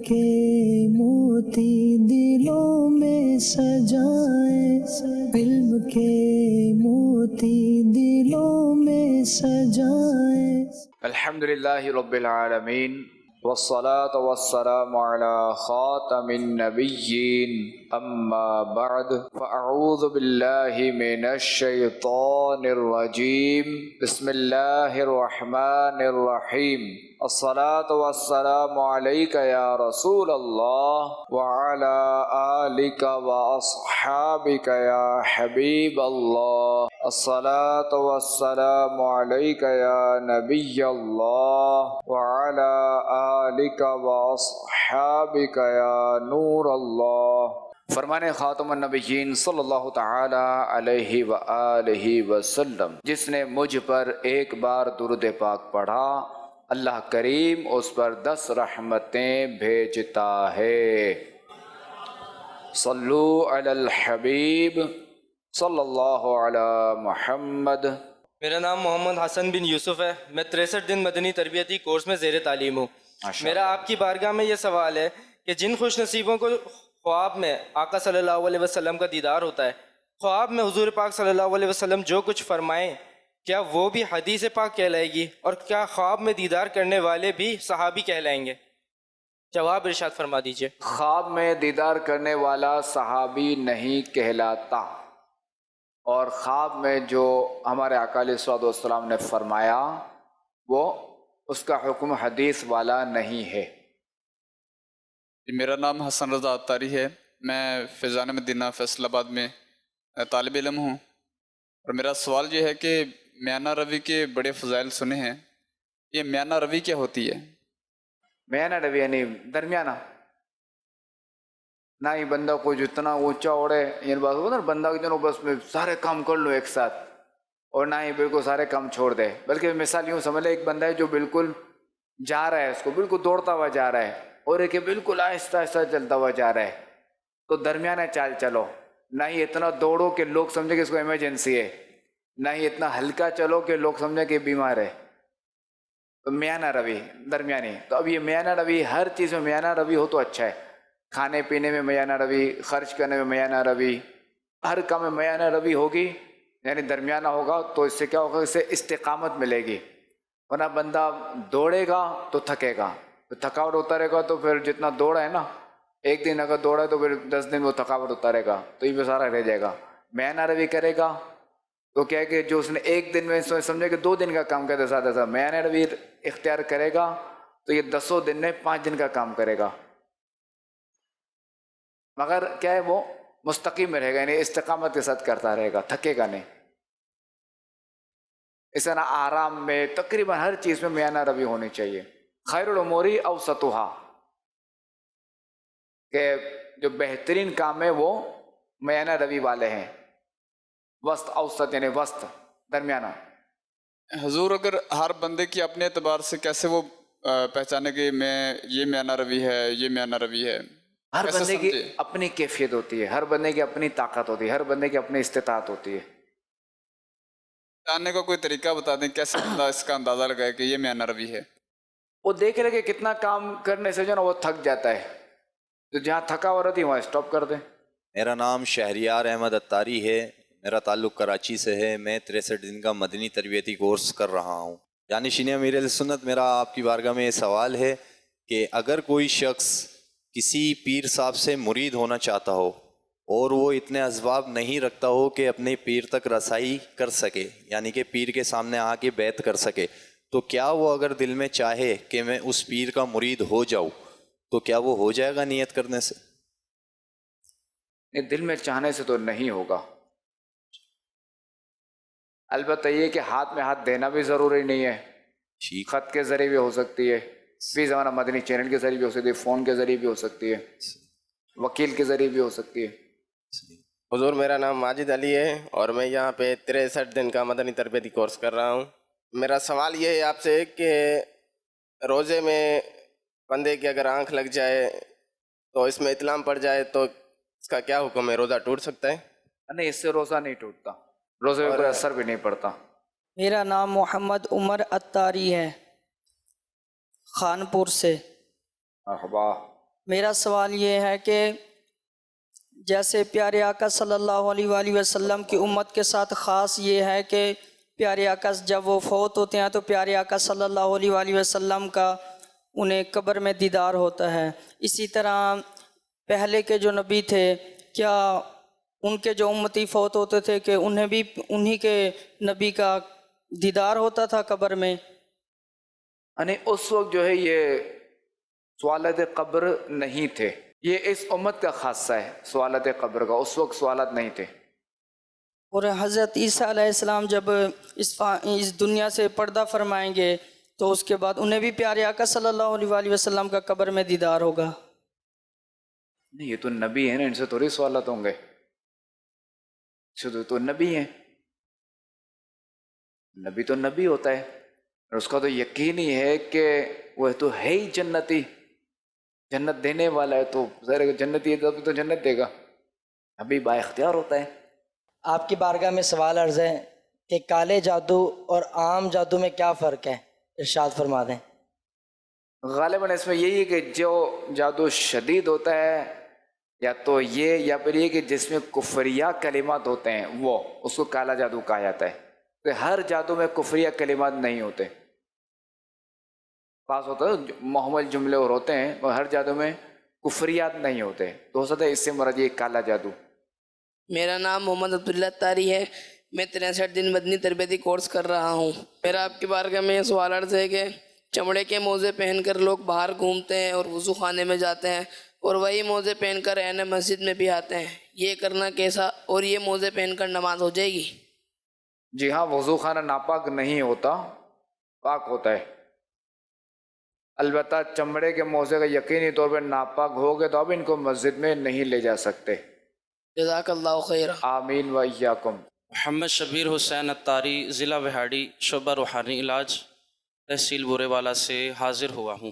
کے موتی دلوں میں سجائے، علم کے موتی دلوں میں سجائے۔ الحمدللہ رب العالمین، والصلاة والسلام على خاتم النبیین، اما بعد فاعوذ باللہ من الشیطان الرجیم، بسم اللہ الرحمن الرحیم۔ الصلاة والسلام علیک یا رسول اللہ وعلی آلک واصحابک یا حبیب اللہ۔ الصلاة والسلام علیک یا نبی اللہ وعلی آلک واصحابک یا نور اللہ۔ فرمان خاتم النبیین صلی اللہ تعالی علیہ وآلہ وسلم، جس نے مجھ پر ایک بار درود پاک پڑھا، اللہ کریم اس پر 10 رحمتیں بھیجتا ہے۔ صلو علی الحبیب صلی اللہ علی محمد۔ میرا نام محمد حسن بن یوسف ہے، میں 63 دن مدنی تربیتی کورس میں زیر تعلیم ہوں۔ میرا آپ کی بارگاہ میں یہ سوال ہے کہ جن خوش نصیبوں کو خواب میں آقا صلی اللہ علیہ وسلم کا دیدار ہوتا ہے، خواب میں حضور پاک صلی اللہ علیہ وسلم جو کچھ فرمائیں، کیا وہ بھی حدیث پاک کہلائے گی؟ اور کیا خواب میں دیدار کرنے والے بھی صحابی کہلائیں گے؟ جواب ارشاد فرما دیجئے۔ خواب میں دیدار کرنے والا صحابی نہیں کہلاتا، اور خواب میں جو ہمارے آقا علیہ الصلوۃ والسلام نے فرمایا وہ اس کا حکم حدیث والا نہیں ہے۔ میرا نام حسن رضا عطاری ہے، میں فیضان مدینہ فیصل آباد میں طالب علم ہوں، اور میرا سوال یہ ہے کہ میانہ روی کے بڑے فضائل سنے ہیں، یہ میانہ روی کیا ہوتی ہے؟ میانہ روی یعنی درمیانہ، نہ ہی بندہ کو جتنا اونچا اوڑے، یہ بات ہو نا بندہ جنوں بس میں سارے کام کر لو ایک ساتھ، اور نہ ہی بالکل سارے کام چھوڑ دے، بلکہ مثال یوں سمجھ لے ایک بندہ ہے جو بالکل جا رہا ہے، اس کو بالکل دوڑتا ہوا جا رہا ہے، اور ایک بالکل آہستہ آہستہ چلتا ہوا جا رہا ہے، تو درمیانہ چال چلو، نہ ہی اتنا دوڑو کہ لوگ سمجھے کہ اس کو ایمرجنسی ہے، نہ ہی اتنا ہلکا چلو کہ لوگ سمجھے کہ بیمار ہے، تو میانہ روی درمیانی۔ تو اب یہ میانہ روی ہر چیز میں میانہ روی ہو تو اچھا ہے، کھانے پینے میں میانہ روی، خرچ کرنے میں میانہ روی، ہر کام میں میانہ روی ہوگی، یعنی درمیانہ ہوگا، تو اس سے کیا ہوگا؟ اس سے استقامت ملے گی، ورنہ بندہ دوڑے گا تو تھکے گا، تو تھکاوٹ ہوتا رہے گا، تو پھر جتنا دوڑا ہے نا، ایک دن اگر دوڑا ہے تو پھر 10 دن وہ تھکاوٹ ہوتا رہے گا، تو یہ سارا رہ جائے گا۔ میانہ روی کرے گا تو کیا ہے کہ جو اس نے ایک دن میں سمجھے کہ 2 دن کا کام کرے ساتھ ایسا میانہ روی اختیار کرے گا تو یہ 10 دن میں 5 دن کا کام کرے گا، مگر کیا ہے وہ مستقیم رہے گا، یعنی استقامت کے ساتھ کرتا رہے گا، تھکے گا نہیں۔ اس طرح آرام میں تقریباً ہر چیز میں میانہ روی ہونی چاہیے۔ خیر الامور اوسطھا، کہ جو بہترین کام ہے وہ میانہ روی والے ہیں، وسط، اوسط یعنی وسط، درمیانہ۔ حضور اگر ہر بندے کی اپنے اعتبار سے کیسے وہ پہچانے کہ میں یہ میانہ روی ہے، یہ میانہ روی ہے؟ ہر کیسے بندے کی سمجھے؟ اپنی کیفیت ہوتی ہے، ہر بندے کی اپنی طاقت ہوتی ہے، ہر بندے کی اپنی استطاعت ہوتی ہے۔ جاننے کا کوئی طریقہ بتا دیں کیسے بندہ اس کا اندازہ لگائے کہ یہ میانہ روی ہے؟ وہ دیکھ رہے کہ کتنا کام کرنے سے جو نا وہ تھک جاتا ہے، تو جہاں تھکا ہوا رہتی ہے وہاں اسٹاپ کر دیں۔ میرا نام شہریار احمد عطاری ہے، میرا تعلق کراچی سے ہے، میں 63 دن کا مدنی تربیتی کورس کر رہا ہوں۔ جانشین امیر اہل سنت، میرا آپ کی بارگاہ میں یہ سوال ہے کہ اگر کوئی شخص کسی پیر صاحب سے مرید ہونا چاہتا ہو اور وہ اتنے اسباب نہیں رکھتا ہو کہ اپنے پیر تک رسائی کر سکے، یعنی کہ پیر کے سامنے آ کے بیعت کر سکے، تو کیا وہ اگر دل میں چاہے کہ میں اس پیر کا مرید ہو جاؤں تو کیا وہ ہو جائے گا نیت کرنے سے؟ دل میں چاہنے سے تو نہیں ہوگا، البتہ یہ کہ ہاتھ میں ہاتھ دینا بھی ضروری نہیں ہے، ٹھیک، خط کے ذریعے بھی ہو سکتی ہے، فی زمانہ مدنی چینل کے ذریعے بھی ہو سکتی ہے، فون کے ذریعے بھی ہو سکتی ہے، وکیل کے ذریعے بھی ہو سکتی ہے۔ حضور میرا نام ماجد علی ہے، اور میں یہاں پہ 63 دن کا مدنی تربیتی کورس کر رہا ہوں۔ میرا سوال یہ ہے آپ سے کہ روزے میں بندے کی اگر آنکھ لگ جائے تو اس میں اطلام پڑ جائے تو اس کا کیا حکم ہے؟ روزہ ٹوٹ سکتا ہے؟ نہیں، اس سے روزہ نہیں ٹوٹتا، روزے میں کوئی اثر بھی نہیں پڑتا۔ میرا نام محمد عمر عطاری ہے، خانپور سے۔ مرحبا۔ میرا سوال یہ ہے کہ جیسے پیارے آقا صلی اللہ علیہ وآلہ وسلم کی امت کے ساتھ خاص یہ ہے کہ پیارے آقا جب وہ فوت ہوتے ہیں تو پیارے آقا صلی اللہ علیہ وآلہ وسلم کا انہیں قبر میں دیدار ہوتا ہے. اسی طرح پہلے کے جو نبی تھے کیا ان کے جو امتی فوت ہوتے تھے کہ انہیں بھی انہی کے نبی کا دیدار ہوتا تھا قبر میں؟ یعنی اس وقت جو ہے یہ سوالات قبر نہیں تھے، یہ اس امت کا خاصہ ہے سوالات قبر کا، اس وقت سوالات نہیں تھے. اور حضرت عیسیٰ علیہ السلام جب اس دنیا سے پردہ فرمائیں گے تو اس کے بعد انہیں بھی پیارے آقا صلی اللہ علیہ وآلہ وسلم کا قبر میں دیدار ہوگا. نہیں، یہ تو نبی ہیں نا، ان سے تھوڑی سوالات ہوں گے، تو نبی ہیں، نبی تو نبی ہوتا ہے اور اس کا تو یقین ہی ہے کہ وہ تو ہے ہی جنتی، جنت دینے والا ہے، تو ظاہر ہے جنتی ہے تو جنت دے گا، نبی با اختیار ہوتا ہے. آپ کی بارگاہ میں سوال عرض ہے کہ کالے جادو اور عام جادو میں کیا فرق ہے، ارشاد فرما دیں. غالباً اس میں یہی ہے کہ جو جادو شدید ہوتا ہے یا تو یہ، یا پھر یہ کہ جس میں کفریہ کلمات ہوتے ہیں وہ اس کو کالا جادو کہا جاتا ہے. کہ ہر جادو میں کفریہ کلمات نہیں ہوتے، خاص ہوتا ہے محمل جملے اور ہوتے ہیں، اور ہر جادو میں کفریات نہیں ہوتے، تو ہو سکتا ہے اس سے مراد یہ کالا جادو. میرا نام محمد عبداللہ تاری ہے، میں 63 دن مدنی تربیتی کورس کر رہا ہوں. میرا آپ کی بارگاہ میں یہ سوال عرض ہے کہ چمڑے کے موزے پہن کر لوگ باہر گھومتے ہیں اور وضو خانے میں جاتے ہیں اور وہی موزے پہن کر عین مسجد میں بھی آتے ہیں، یہ کرنا کیسا؟ اور یہ موزے پہن کر نماز ہو جائے گی؟ جی ہاں، وضو خانہ ناپاک نہیں ہوتا، پاک ہوتا ہے. البتہ چمڑے کے موزے کا یقینی طور پر ناپاک ہو گئے تو اب ان کو مسجد میں نہیں لے جا سکتے. جزاک اللہ خیر. آمین و ایاکم. محمد شبیر حسین اتاری، ضلع وہاڑی، شعبہ روحانی علاج، تحصیل بورے والا سے حاضر ہوا ہوں.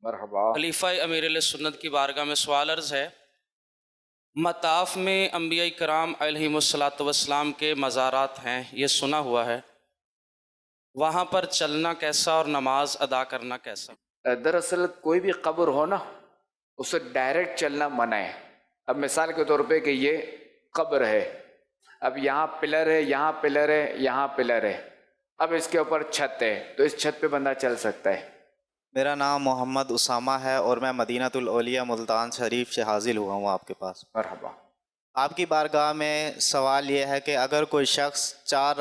مرحبا. خلیفہ امیر علیہ سنت کی بارگاہ میں سوال عرض ہے، مطاف میں انبیاء کرام علیہم الصلاۃ والسلام کے مزارات ہیں، یہ سنا ہوا ہے، وہاں پر چلنا کیسا اور نماز ادا کرنا کیسا؟ دراصل کوئی بھی قبر ہو نا، اس سے ڈائریکٹ چلنا منع ہے. اب مثال کے طور پہ کہ یہ قبر ہے، اب یہاں پلر ہے، یہاں پلر ہے، یہاں پلر ہے، اب اس کے اوپر چھت ہے تو اس چھت پہ بندہ چل سکتا ہے. میرا نام محمد اسامہ ہے اور میں مدینہ الاولیاء ملتان شریف سے حاضر ہوا ہوں آپ کے پاس. مرحبا. آپ کی بارگاہ میں سوال یہ ہے کہ اگر کوئی شخص 4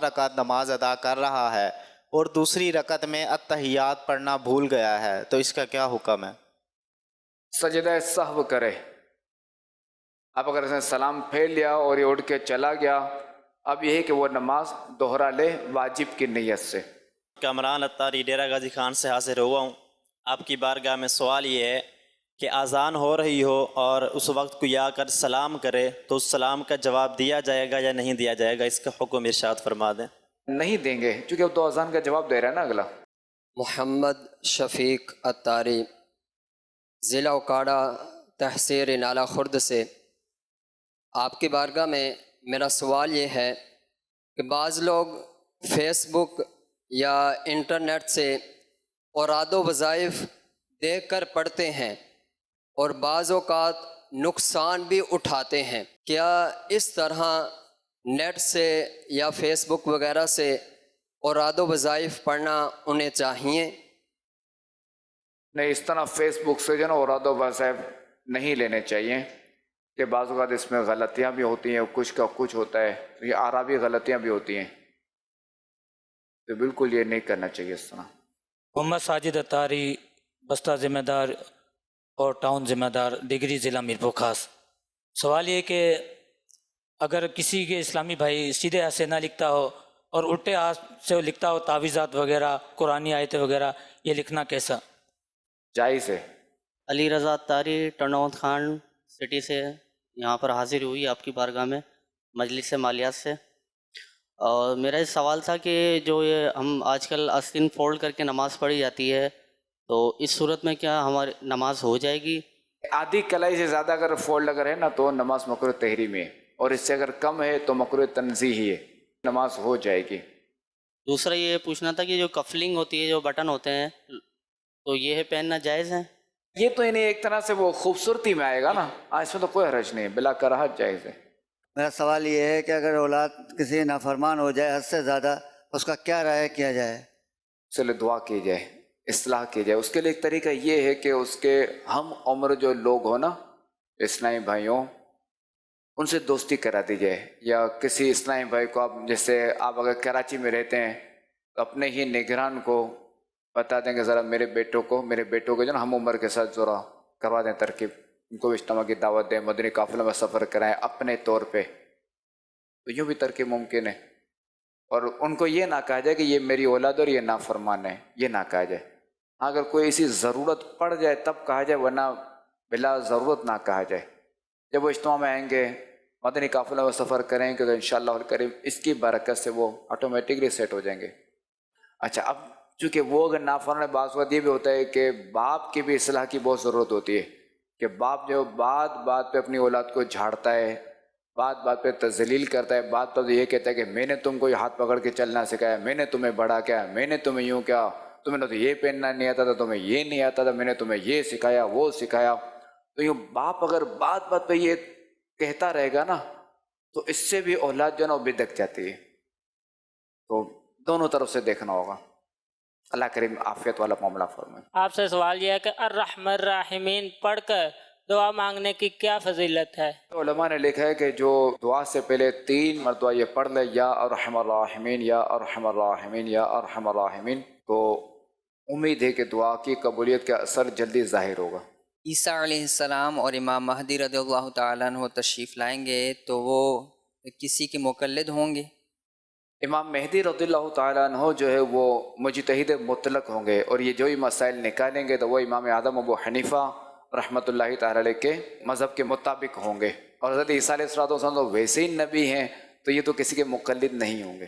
رکعت نماز ادا کر رہا ہے اور دوسری رکعت میں التحیات پڑھنا بھول گیا ہے تو اس کا کیا حکم ہے؟ سجدہ سہو کرے. اب اگر اس نے سلام پھیر لیا اور یہ اٹھ کے چلا گیا، اب یہ ہے کہ وہ نماز دوہرا لے واجب کی نیت سے. کامران اتاری ڈیرہ غازی خان سے حاضر ہوا ہوں. آپ کی بارگاہ میں سوال یہ ہے کہ اذان ہو رہی ہو اور اس وقت کوئی آ کر سلام کرے تو اس سلام کا جواب دیا جائے گا یا نہیں دیا جائے گا، اس کا حکم ارشاد فرما دیں. نہیں دیں گے، چونکہ وہ تو اذان کا جواب دے رہا ہے نا اگلا. محمد شفیق اتاری، ضلع اکاڑا، تحصیل نالہ خرد سے. آپ کی بارگاہ میں میرا سوال یہ ہے کہ بعض لوگ فیس بک یا انٹرنیٹ سے اوراد و وظائف دیکھ کر پڑھتے ہیں اور بعض اوقات نقصان بھی اٹھاتے ہیں، کیا اس طرح نیٹ سے یا فیس بک وغیرہ سے اوراد و وظائف پڑھنا انہیں چاہیے؟ نہیں، اس طرح فیس بک سے جو نا اوراد و وظائف نہیں لینے چاہیے، کہ بعض اوقات اس میں غلطیاں بھی ہوتی ہیں، کچھ کا کچھ ہوتا ہے، تو یہ آرابی غلطیاں بھی ہوتی ہیں، تو بالکل یہ نہیں کرنا چاہیے اس طرح. محمد ساجد اتاری، بستہ ذمہ دار اور ٹاؤن ذمہ دار، ڈگری، ضلع میرپور خاص. سوال یہ کہ اگر کسی کے اسلامی بھائی سیدھے ہاتھ سے نہ لکھتا ہو اور الٹے ہاتھ سے لکھتا ہو تعویذات وغیرہ، قرآنی آیتیں وغیرہ، یہ لکھنا کیسا؟ جائز ہے. علی رضا اتاری، ٹرناؤتھ خان سٹی سے یہاں پر حاضر ہوئی آپ کی بارگاہ میں مجلس مالیات سے. اور میرا یہ سوال تھا کہ جو یہ ہم آج کل آستین فولڈ کر کے نماز پڑھی جاتی ہے، تو اس صورت میں کیا ہماری نماز ہو جائے گی؟ آدھی کلائی سے زیادہ اگر فولڈ اگر ہے نا تو نماز مکروہ تحریمی ہے، اور اس سے اگر کم ہے تو مکروہ تنزیہی ہے، نماز ہو جائے گی. دوسرا یہ پوچھنا تھا کہ جو کفلنگ ہوتی ہے، جو بٹن ہوتے ہیں تو یہ پہننا جائز ہے؟ یہ تو انہیں ایک طرح سے وہ خوبصورتی میں آئے گا نا، اس میں تو کوئی حرج نہیں ہے، بلا کراہت جائز ہے۔ میرا سوال یہ ہے کہ اگر اولاد کسی نافرمان ہو جائے حد سے زیادہ، اس کا کیا رائے کیا جائے؟ اس کے لیے دعا کی جائے، اصلاح کی جائے۔ اس کے لیے ایک طریقہ یہ ہے کہ اس کے ہم عمر جو لوگ ہو نا، اسلامی بھائیوں، ان سے دوستی کرا دی جائے، یا کسی اسلامی بھائی کو آپ، جیسے آپ اگر کراچی میں رہتے ہیں تو اپنے ہی نگران کو بتا دیں کہ ذرا میرے بیٹوں کو جو نا ہم عمر کے ساتھ ذرا کروا دیں ترکیب، ان کو اجتماع کی دعوت دیں، مدنی قافلہ میں سفر کرائیں اپنے طور پہ، تو یوں بھی ترکیب ممکن ہے۔ اور ان کو یہ نہ کہا جائے کہ یہ میری اولاد اور یہ نافرمان ہے، یہ نہ کہا جائے۔ اگر کوئی ایسی ضرورت پڑ جائے تب کہا جائے، ورنہ بلا ضرورت نہ کہا جائے۔ جب وہ اجتماع میں آئیں گے، مدنی قافلہ میں سفر کریں گے، تو انشاءاللہ الکریم اس کی برکت سے وہ آٹومیٹکلی سیٹ ہو جائیں گے۔ اچھا، اب چونکہ وہ اگر نافرمان، بعض وقت یہ بھی ہوتا ہے کہ باپ کی بھی اصلاح کی بہت ضرورت ہوتی ہے، کہ باپ جو بات پہ اپنی اولاد کو جھاڑتا ہے، بات پہ تذلیل کرتا ہے، بات پہ یہ کہتا ہے کہ میں نے تم کو یہ ہاتھ پکڑ کے چلنا سکھایا، میں نے تمہیں بڑا کیا، میں نے تمہیں یوں کیا، تمہیں نہ تو یہ پہننا نہیں آتا تھا، تمہیں یہ نہیں آتا تھا، میں نے تمہیں یہ سکھایا، وہ سکھایا۔ تو یوں باپ اگر بات پہ یہ کہتا رہے گا نا، تو اس سے بھی اولاد جو ہے نا وہ بدک جاتی ہے۔ تو دونوں طرف سے دیکھنا ہوگا۔ اللہ کریم عافیت والا معاملہ فرمائے۔ آپ سے سوال یہ ہے کہ الرحمن الرحیمین پڑھ کر دعا مانگنے کی کیا فضیلت ہے؟ علماء نے لکھا ہے کہ جو دعا سے پہلے 3 مرتبہ یہ پڑھ لے، یا ارحم الراحمین، یا ارحم الراحمین، یا ارحم الراحمین، تو امید ہے کہ دعا کی قبولیت کا اثر جلدی ظاہر ہوگا۔ عیسیٰ علیہ السلام اور امام مہدی رضی اللہ تعالیٰ عنہ تشریف لائیں گے تو وہ کسی کے مقلد ہوں گے؟ امام مہدی رضی اللہ تعالیٰ عنہ جو ہے وہ مجتہد مطلق ہوں گے، اور یہ جو ہی مسائل نکالیں گے تو وہ امام اعظم ابو حنیفہ رحمۃ اللہ تعالیٰ علیہ کے مذہب کے مطابق ہوں گے۔ اور حضرت عیسیٰ علیہ السلام تو ویسے ہی نبی ہیں، تو یہ تو کسی کے مقلد نہیں ہوں گے۔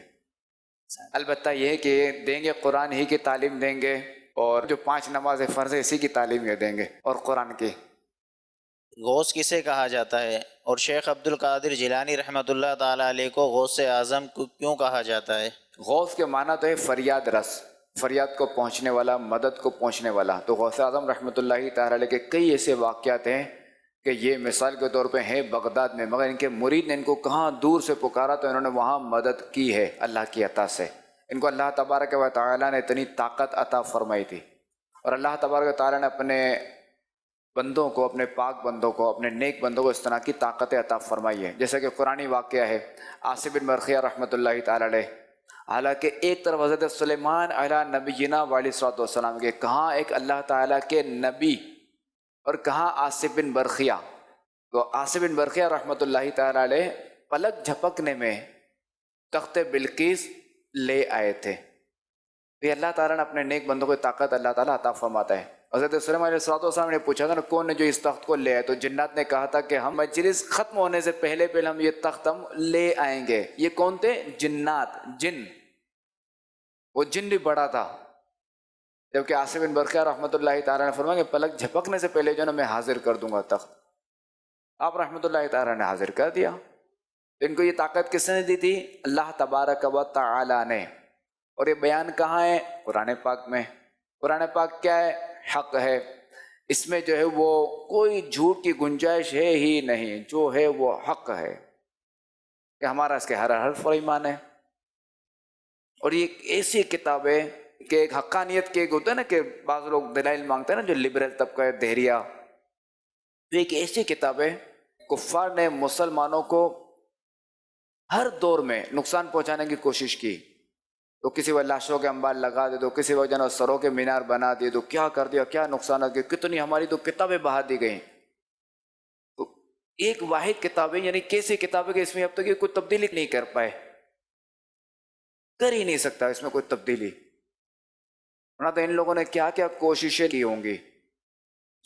البتہ یہ ہے کہ دیں گے، قرآن ہی کی تعلیم دیں گے، اور جو 5 نماز فرض ہے اسی کی تعلیم یہ دیں گے، اور قرآن کی۔ غوث کسے کہا جاتا ہے، اور شیخ عبد القادر جیلانی رحمۃ اللہ تعالیٰ علیہ کو غوث اعظم کو کیوں کہا جاتا ہے؟ غوث کے معنی تو ہے فریاد رس، فریاد کو پہنچنے والا، مدد کو پہنچنے والا۔ تو غوث اعظم رحمۃ اللہ تعالیٰ علیہ کے کئی ایسے واقعات ہیں کہ یہ مثال کے طور پہ ہیں بغداد میں، مگر ان کے مرید نے ان کو کہاں دور سے پکارا تو انہوں نے وہاں مدد کی ہے اللہ کی عطا سے۔ ان کو اللہ تبارک و تعالیٰ نے اتنی طاقت عطا فرمائی تھی، اور اللہ تبارک و تعالیٰ نے اپنے بندوں کو، اپنے پاک بندوں کو، اپنے نیک بندوں کو اس طرح کی طاقت عطا فرمائی ہے۔ جیسا کہ قرآنی واقعہ ہے عاصم بن برقیہ رحمۃ اللہ تعالیٰ علیہ، حالانکہ ایک طرف حضرت سلیمان علیہ نبینا علیہ الصلوۃ والسلام کے، کہاں ایک اللہ تعالیٰ کے نبی اور کہاں عاصم بن برقیہ۔ تو عاصم بن برقیہ رحمۃ اللہ تعالیٰ علیہ پلک جھپکنے میں تخت بلقیس لے آئے تھے۔ تو یہ اللہ تعالیٰ نے اپنے نیک بندوں کو طاقت اللہ تعالیٰ عطا فرماتا ہے۔ حضرت سلیمان علیہ السلام نے پوچھا تھا نا کون ہے جو اس تخت کو لے آئے، تو جنات نے کہا تھا کہ ہم مجلس ختم ہونے سے پہلے ہم یہ تخت ہم لے آئیں گے۔ یہ کون تھے؟ جنات، جن۔ وہ جن بھی بڑا تھا، جبکہ عاصم بن برقیہ رحمۃ اللہ تعالیٰ نے فرمایا کہ پلک جھپکنے سے پہلے جو نا میں حاضر کر دوں گا تخت۔ آپ رحمۃ اللہ تعالیٰ نے حاضر کر دیا۔ ان کو یہ طاقت کس نے دی تھی؟ اللہ تبارک و تعالیٰ نے۔ اور یہ بیان کہاں ہے؟ قرآن پاک میں۔ قرآن پاک کیا ہے؟ حق ہے، اس میں جو ہے وہ کوئی جھوٹ کی گنجائش ہے ہی نہیں، جو ہے وہ حق ہے، کہ ہمارا اس کے ہر حرف پر ایمان ہے۔ اور یہ ایک ایسی کتاب ہے کہ ایک حقانیت کے ایک ہوتا ہے نا کہ بعض لوگ دلائل مانگتے ہیں نا، جو لبرل طبقہ ہے، دہریہ، تو ایک ایسی کتاب ہے کفار نے مسلمانوں کو ہر دور میں نقصان پہنچانے کی کوشش کی، تو کسی وہ لاشوں کے انبار لگا دے، تو کسی وہ جنہوں سروں کے مینار بنا دیے، تو کیا کر دیا، کیا نقصانات کیے، کتنی ہماری تو کتابیں بہا دی گئیں۔ تو ایک واحد کتاب ہے، یعنی کیسی کتاب ہے کہ اس میں اب تک یہ کوئی تبدیلی نہیں کر پائے، کر ہی نہیں سکتا اس میں کوئی تبدیلی۔ ورنہ تو ان لوگوں نے کیا کیا کوششیں کی ہوں گی،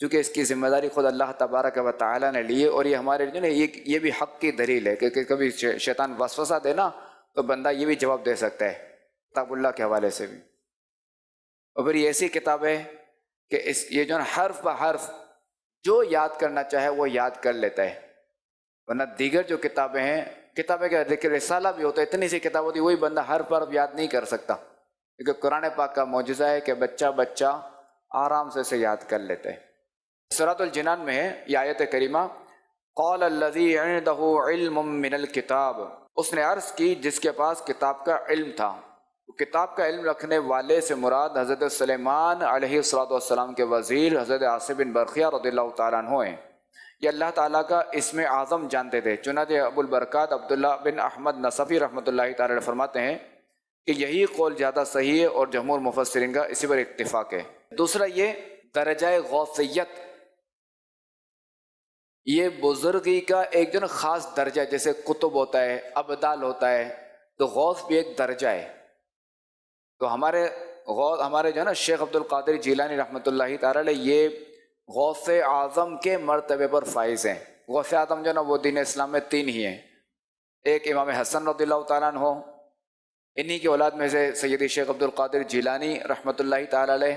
چونکہ اس کی ذمہ داری خود اللہ تبارک و تعالیٰ نے لی ہے۔ اور یہ ہمارے لیے یہ بھی حق کی دلیل ہے کہ کبھی شیطان وسوسہ دے نا تو بندہ یہ بھی جواب دے سکتا ہے کتاب اللہ کے حوالے سے بھی۔ اور پھر یہ ایسی کتاب ہے کہ یہ جو حرف بہ حرف جو یاد کرنا چاہے وہ یاد کر لیتا ہے، ورنہ دیگر جو کتابیں ہیں، کتابیں کا ذکر رسالہ بھی ہوتا ہے، اتنی سی کتاب ہوتی ہے، وہی بندہ حرف پر یاد نہیں کر سکتا۔ کیونکہ قرآن پاک کا معجزہ ہے کہ بچہ آرام سے اسے یاد کر لیتے ہیں۔ سورۃ الجنان میں ہے یہ آیت کریمہ، قال الذی عندہ علم من الکتاب، اس نے عرض کی جس کے پاس کتاب کا علم تھا۔ کتاب کا علم رکھنے والے سے مراد حضرت سلیمان علیہ السلام کے وزیر حضرت عاصم بن برقیہ رضی اللہ تعالیٰ عنہ ہیں۔ یہ اللہ تعالیٰ کا اسم اعظم جانتے تھے۔ چنانچہ ابو البرکات عبداللہ بن احمد نصفی رحمۃ اللہ تعالیٰ علیہ فرماتے ہیں کہ یہی قول زیادہ صحیح ہے اور جمہور مفسرین کا اسی پر اتفاق ہے۔ دوسرا یہ درجہ غوثیت، یہ بزرگی کا ایک جو نا خاص درجہ ہے، جیسے قطب ہوتا ہے، ابدال ہوتا ہے، تو غوث بھی ایک درجہ ہے۔ تو ہمارے جو ہے نا شیخ عبد القادر جیلانی رحمۃ اللہ تعالی علیہ یہ غوث اعظم کے مرتبے پر فائز ہیں۔ غوث اعظم جو ہے نا وہ دین اسلام میں 3 ہی ہیں، ایک امام حسن رضی اللہ تعالیٰ عنہ، انہی کی اولاد میں سے سیدی شیخ عبد القادر جیلانی رحمۃ اللہ تعالی علیہ،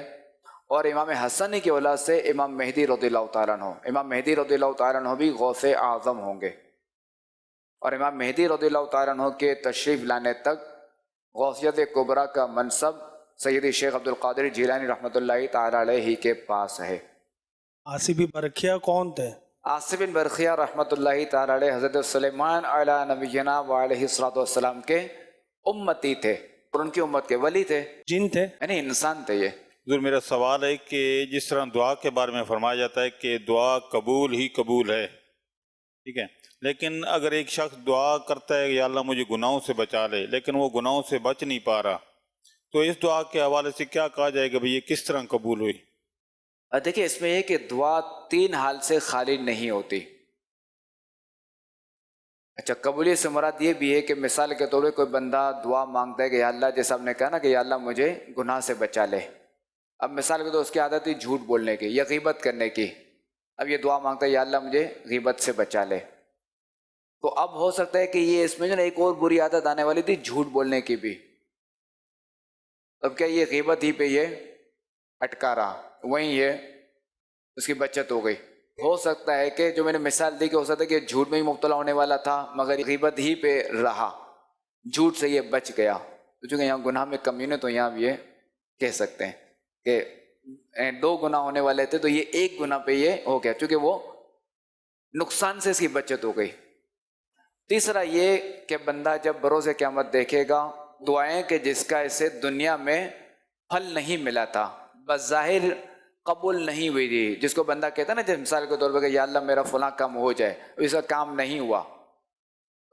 اور امام حسن کی اولاد سے امام مہدی رضی اللہ تعالیٰ عنہ۔ امام مہدی رضی اللہ تعالیٰ عنہ بھی غوث اعظم ہوں گے، اور امام مہدی رضی اللہ تعالیٰ عنہ کے تشریف لانے تک غوثیت کبریٰ کا منصب سیدی شیخ عبد القادر جیلانی رحمۃ اللہ تعالیٰ علیہ کے پاس ہے۔ عاصم بن برقیہ کون تھے؟ عاصم بن برقیہ رحمۃ اللہ تعالیٰ علیہ حضرت سلیمان علی نبینا وعلیہ السلام کے امتی تھے، اور ان کی امت کے ولی تھے، جن تھے یعنی انسان تھے۔ یہ حضور میرا سوال ہے کہ جس طرح دعا کے بارے میں فرمایا جاتا ہے کہ دعا قبول ہی قبول ہے، ٹھیک ہے، لیکن اگر ایک شخص دعا کرتا ہے یا اللہ مجھے گناہوں سے بچا لے، لیکن وہ گناہوں سے بچ نہیں پا رہا، تو اس دعا کے حوالے سے کیا کہا جائے گا بھئی یہ کس طرح قبول ہوئی؟ دیکھیں اس میں یہ کہ دعا 3 حال سے خالی نہیں ہوتی۔ اچھا، قبولیت سے مراد یہ بھی ہے کہ مثال کے طور پہ کوئی بندہ دعا مانگتا ہے کہ یا اللہ، جیسا آپ نے کہا نا کہ یا اللہ مجھے گناہ سے بچا لے، اب مثال کے طور اس کی عادت ہے جھوٹ بولنے کی یا غیبت کرنے کی، اب یہ دعا مانگتا ہے یا اللہ مجھے غیبت سے بچا لے، تو اب ہو سکتا ہے کہ یہ اس میں جو نا ایک اور بری عادت آنے والی تھی جھوٹ بولنے کی بھی، اب کیا یہ غیبت ہی پہ یہ اٹکا رہا، وہیں یہ اس کی بچت ہو گئی۔ ہو سکتا ہے کہ جو میں نے مثال دی کہ ہو سکتا ہے کہ جھوٹ میں ہی مبتلا ہونے والا تھا مگر غیبت ہی پہ رہا، جھوٹ سے یہ بچ گیا، تو چونکہ یہاں گناہ میں کمی ہے تو یہاں بھی یہ کہہ سکتے ہیں کہ 2 گناہ ہونے والے تھے تو یہ 1 گناہ پہ یہ ہو گیا، چونکہ وہ نقصان سے اس کی بچت ہو گئی۔ تیسرا یہ کہ بندہ جب بروز قیامت دیکھے گا دعائیں کہ جس کا اسے دنیا میں پھل نہیں ملا تھا، بظاہر قبول نہیں ہوئی تھی، جس کو بندہ کہتا ہے نا جس مثال کے طور پہ کہ یا اللہ میرا فلاں کام ہو جائے، اس کا کام نہیں ہوا،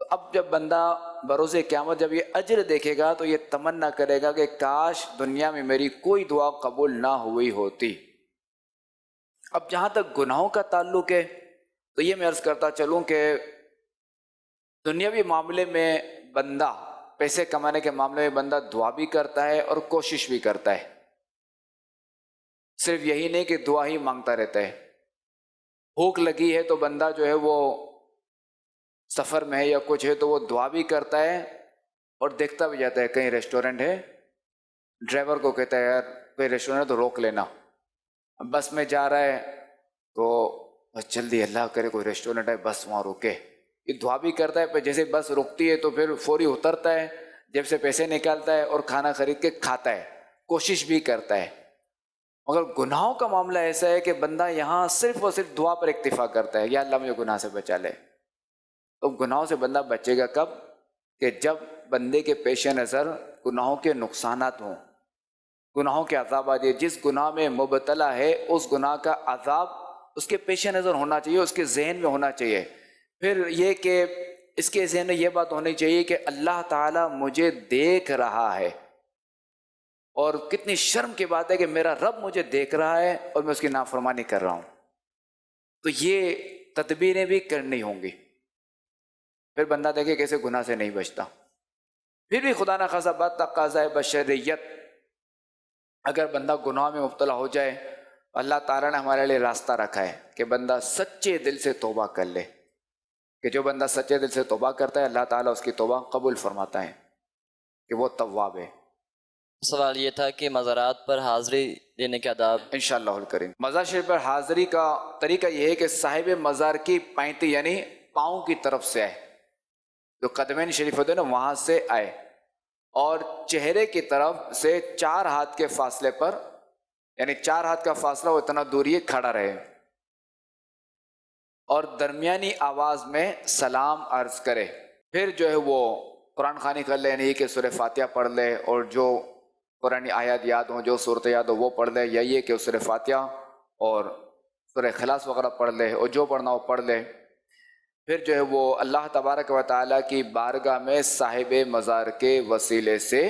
تو اب جب بندہ بروز قیامت جب یہ اجر دیکھے گا تو یہ تمنا کرے گا کہ کاش دنیا میں میری کوئی دعا قبول نہ ہوئی ہوتی۔ اب جہاں تک گناہوں کا تعلق ہے تو یہ میں عرض کرتا چلوں کہ دنیاوی معاملے میں بندہ، پیسے کمانے کے معاملے میں بندہ دعا بھی کرتا ہے اور کوشش بھی کرتا ہے، صرف یہی نہیں کہ دعا ہی مانگتا رہتا ہے۔ بھوک لگی ہے تو بندہ جو ہے وہ سفر میں ہے یا کچھ ہے تو وہ دعا بھی کرتا ہے اور دیکھتا بھی جاتا ہے، کہیں ریسٹورنٹ ہے، ڈرائیور کو کہتا ہے یار کوئی ریسٹورنٹ ہے تو روک لینا، بس میں جا رہا ہے تو بس جلدی اللہ کرے کوئی ریسٹورنٹ ہے بس وہاں روکے، یہ دعا بھی کرتا ہے، پھر جیسے بس رکتی ہے تو پھر فوری اترتا ہے، جیب سے پیسے نکالتا ہے اور کھانا خرید کے کھاتا ہے، کوشش بھی کرتا ہے۔ مگر گناہوں کا معاملہ ایسا ہے کہ بندہ یہاں صرف اور صرف دعا پر اکتفا کرتا ہے، یا اللہ مجھے گناہ سے بچا لے۔ تو گناہوں سے بندہ بچے گا کب؟ کہ جب بندے کے پیش نظر گناہوں کے نقصانات ہوں، گناہوں کے عذاب آ جائے، جس گناہ میں مبتلا ہے اس گناہ کا عذاب اس کے پیش نظر ہونا چاہیے، اس کے ذہن میں ہونا چاہیے۔ پھر یہ کہ اس کے ذہن میں یہ بات ہونی چاہیے کہ اللہ تعالیٰ مجھے دیکھ رہا ہے، اور کتنی شرم کی بات ہے کہ میرا رب مجھے دیکھ رہا ہے اور میں اس کی نافرمانی کر رہا ہوں، تو یہ تدبیریں بھی کرنی ہوں گی۔ پھر بندہ دیکھے کیسے گناہ سے نہیں بچتا۔ پھر بھی خدا نخواستہ بات تقاضۂ بشریت، اگر بندہ گناہ میں مبتلا ہو جائے، اللہ تعالیٰ نے ہمارے لیے راستہ رکھا ہے کہ بندہ سچے دل سے توبہ کر لے، کہ جو بندہ سچے دل سے توبہ کرتا ہے اللہ تعالیٰ اس کی توبہ قبول فرماتا ہے کہ وہ تواب ہے۔ سوال یہ تھا کہ مزارات پر حاضری دینے کے آداب۔ انشاءاللہ الکریم مزار شریف پر حاضری کا طریقہ یہ ہے کہ صاحب مزار کی پینتی یعنی پاؤں کی طرف سے آئے، جو قدمین شریف ہوتے ہیں نا وہاں سے آئے، اور چہرے کی طرف سے 4 ہاتھ کے فاصلے پر یعنی 4 ہاتھ کا فاصلہ وہ اتنا دوری کھڑا رہے اور درمیانی آواز میں سلام عرض کرے. پھر جو ہے وہ قرآن خوانی کر لے، یعنی کہ سورہ فاتحہ پڑھ لے اور جو قرآنی آیات یاد ہوں، جو صورت یاد ہو وہ پڑھ لے، یا یہ کہ سورہ فاتحہ اور سورہ اخلاص وغیرہ پڑھ لے اور جو پڑھنا ہو پڑھ لے. پھر جو ہے وہ اللہ تبارک و تعالیٰ کی بارگاہ میں صاحب مزار کے وسیلے سے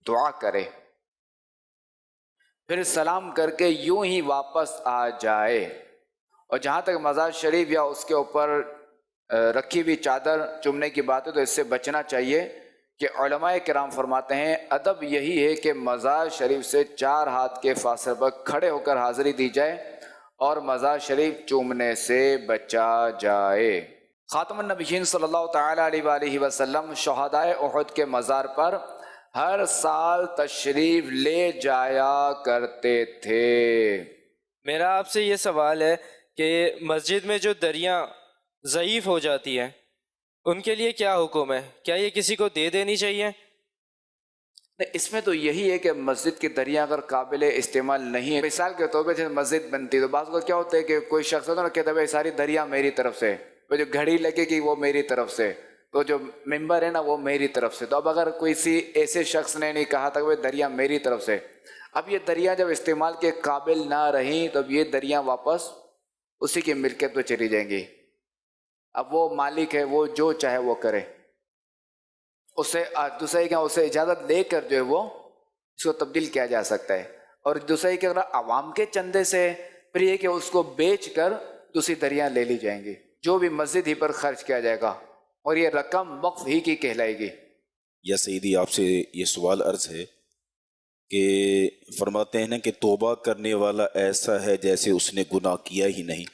دعا کرے. پھر سلام کر کے یوں ہی واپس آ جائے. اور جہاں تک مزار شریف یا اس کے اوپر رکھی ہوئی چادر چومنے کی بات ہے تو اس سے بچنا چاہیے کہ علماء کرام فرماتے ہیں ادب یہی ہے کہ مزار شریف سے 4 ہاتھ کے فاصلے پر کھڑے ہو کر حاضری دی جائے اور مزار شریف چومنے سے بچا جائے. خاتم النبیین صلی اللہ تعالیٰ علیہ وآلہ وسلم شہدائے احد کے مزار پر ہر سال تشریف لے جایا کرتے تھے. میرا آپ سے یہ سوال ہے کہ مسجد میں جو دریاں ضعیف ہو جاتی ہیں ان کے لیے کیا حکم ہے؟ کیا یہ کسی کو دے دینی چاہیے؟ اس میں تو یہی ہے کہ مسجد کی دریاں اگر قابل استعمال نہیں ہے، مثال کے طور پہ مسجد بنتی تو بعض کو کیا ہوتا ہے کہ کوئی شخص ہوتا ہے نا کہتا ہے ساری دریاں میری طرف سے، وہ جو گھڑی لگے گی وہ میری طرف سے، تو جو ممبر ہے نا وہ میری طرف سے. تو اب اگر کوئی ایسے شخص نے نہیں کہا تھا کہ وہ دریاں میری طرف سے، اب یہ دریاں جب استعمال کے قابل نہ رہیں تو اب یہ دریاں واپس اسی کی ملکیت پہ چلی جائیں گی. اب وہ مالک ہے، وہ جو چاہے وہ کرے، اسے دوسرے کیا اسے اجازت لے کر جو ہے وہ اس کو تبدیل کیا جا سکتا ہے. اور دوسرے کہ اگر عوام کے چندے سے پھر یہ کہ اس کو بیچ کر دوسری دریاں لے لی جائیں گی، جو بھی مسجد ہی پر خرچ کیا جائے گا اور یہ رقم وقف ہی کی کہلائے گی. یا سیدی آپ سے یہ سوال عرض ہے کہ فرماتے ہیں نا کہ توبہ کرنے والا ایسا ہے جیسے اس نے گناہ کیا ہی نہیں.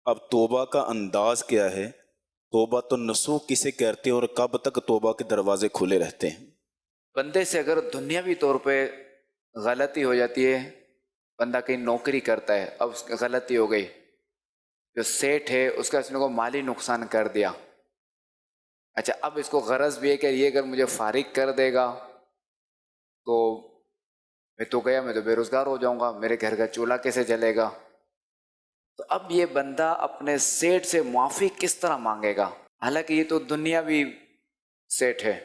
اب توبہ کا انداز کیا ہے؟ توبہ تو نسوخ کسے کہتے ہیں اور کب تک توبہ کے دروازے کھلے رہتے ہیں؟ بندے سے اگر دنیاوی طور پہ غلطی ہو جاتی ہے، بندہ کہیں نوکری کرتا ہے، اب اس کی غلطی ہو گئی، جو سیٹ ہے اس کا اس نے کو مالی نقصان کر دیا، اچھا اب اس کو غرض بھی ہے کہ یہ اگر مجھے فارغ کر دے گا تو میں تو گیا، میں تو بے روزگار ہو جاؤں گا، میرے گھر کا چولہا کیسے جلے گا. تو اب یہ بندہ اپنے سیٹ سے معافی کس طرح مانگے گا؟ حالانکہ یہ تو دنیاوی سیٹ ہے.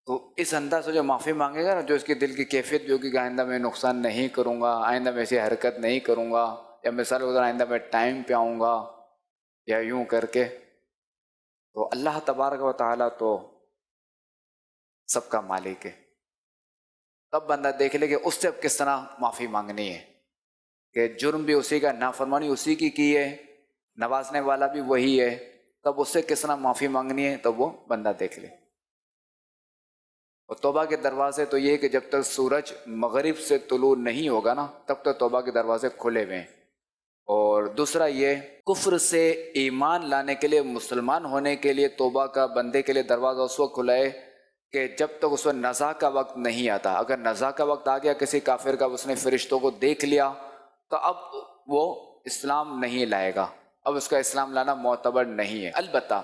تو اس انداز سے جو معافی مانگے گا نا، جو اس کی دل کی کیفیت بھی ہوگی کہ آئندہ میں نقصان نہیں کروں گا، آئندہ میں ایسی حرکت نہیں کروں گا، یا مثال ادھر آئندہ میں ٹائم پہ آؤں گا، یا یوں کر کے. تو اللہ تبارک و تعالیٰ تو سب کا مالک ہے. تب بندہ دیکھ لے کہ اس سے اب کس طرح معافی مانگنی ہے، کہ جرم بھی اسی کا، نافرمانی اسی کی ہے، نوازنے والا بھی وہی ہے، تب اس سے کس طرح معافی مانگنی ہے تب وہ بندہ دیکھ لے. اور توبہ کے دروازے تو یہ کہ جب تک سورج مغرب سے طلوع نہیں ہوگا نا تب تک توبہ کے دروازے کھلے ہوئے ہیں. اور دوسرا یہ کفر سے ایمان لانے کے لیے، مسلمان ہونے کے لیے توبہ کا بندے کے لیے دروازہ اس وقت کھلا ہے کہ جب تک اس وقت نزا کا وقت نہیں آتا. اگر نزا کا وقت آ گیا کسی کافر کا، اس نے فرشتوں کو دیکھ لیا تو اب وہ اسلام نہیں لائے گا، اب اس کا اسلام لانا معتبر نہیں ہے. البتہ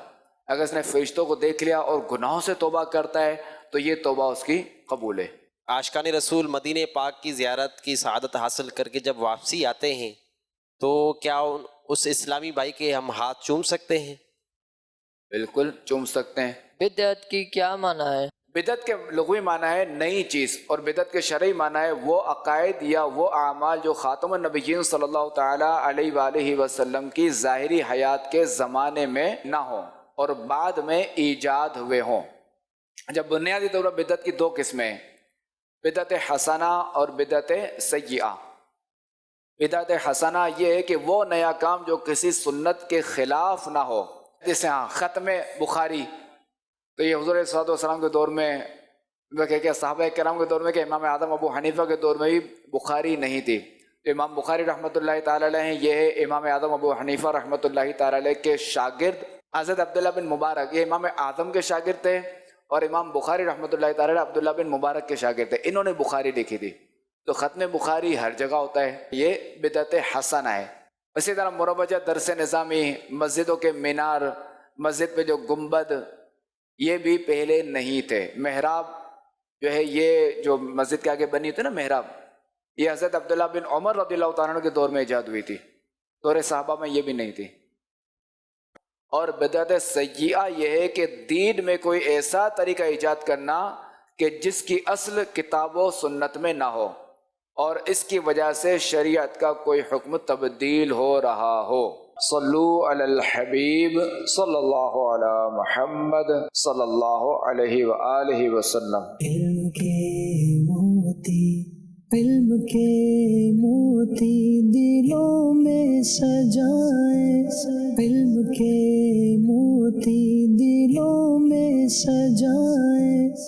اگر اس نے فرشتوں کو دیکھ لیا اور گناہوں سے توبہ کرتا ہے تو یہ توبہ اس کی قبول ہے. عاشقان رسول مدینہ پاک کی زیارت کی سعادت حاصل کر کے جب واپسی آتے ہیں تو کیا اس اسلامی بھائی کے ہم ہاتھ چوم سکتے ہیں؟ بالکل چوم سکتے ہیں. بدعت کی کیا معنی ہے؟ بدعت کے لغوی معنی ہے نئی چیز، اور بدعت کے شرعی معنی ہے وہ عقائد یا وہ اعمال جو خاتم النبیین صلی اللہ تعالیٰ علیہ وآلہ وسلم کی ظاہری حیات کے زمانے میں نہ ہوں اور بعد میں ایجاد ہوئے ہوں. جب بنیادی طور پر بدعت کی 2 قسمیں ہیں، بدعت حسنہ اور بدعت سیئہ. بدعت حسنہ یہ ہے کہ وہ نیا کام جو کسی سنت کے خلاف نہ ہو، جیسے ختم بخاری، تو یہ حضور صلی اللہ علیہ وسلم کے دور میں کہ صحابہ کرام کے دور میں کہ امام اعظم ابو حنیفہ کے دور میں بھی بخاری نہیں تھی. تو امام بخاری رحمۃ اللہ تعالیٰ علیہ ہیں، یہ ہے امام اعظم ابو حنیفہ رحمۃ اللہ تعالیٰ علیہ کے شاگرد حضرت عبداللہ بن مبارک. یہ امام اعظم کے شاگرد تھے اور امام بخاری رحمۃ اللہ تعالیٰ علیہ عبداللہ بن مبارک کے شاگرد تھے. انہوں نے بخاری لکھی تھی. تو ختم بخاری ہر جگہ ہوتا ہے، یہ بدعت حسنہ ہے. اسی طرح مروجہ درس نظامی، مسجدوں کے مینار، مسجد پہ جو گنبد، یہ بھی پہلے نہیں تھے. محراب جو ہے یہ جو مسجد کے آگے بنی ہوتی ہے نا محراب، یہ حضرت عبداللہ بن عمر رضی اللہ تعالیٰ عنہ کے دور میں ایجاد ہوئی تھی، دور صحابہ میں یہ بھی نہیں تھی۔ اور بدعت سیئہ یہ ہے کہ دین میں کوئی ایسا طریقہ ایجاد کرنا کہ جس کی اصل کتاب و سنت میں نہ ہو، اور اس کی وجہ سے شریعت کا کوئی حکم تبدیل ہو رہا ہو۔ صلو علی الحبیب صلی اللہ علی محمد صلی اللہ علیہ وآلہ وسلم۔ علم کے موتی دلوں میں سجائے، علم کے موتی دلوں میں سجائے۔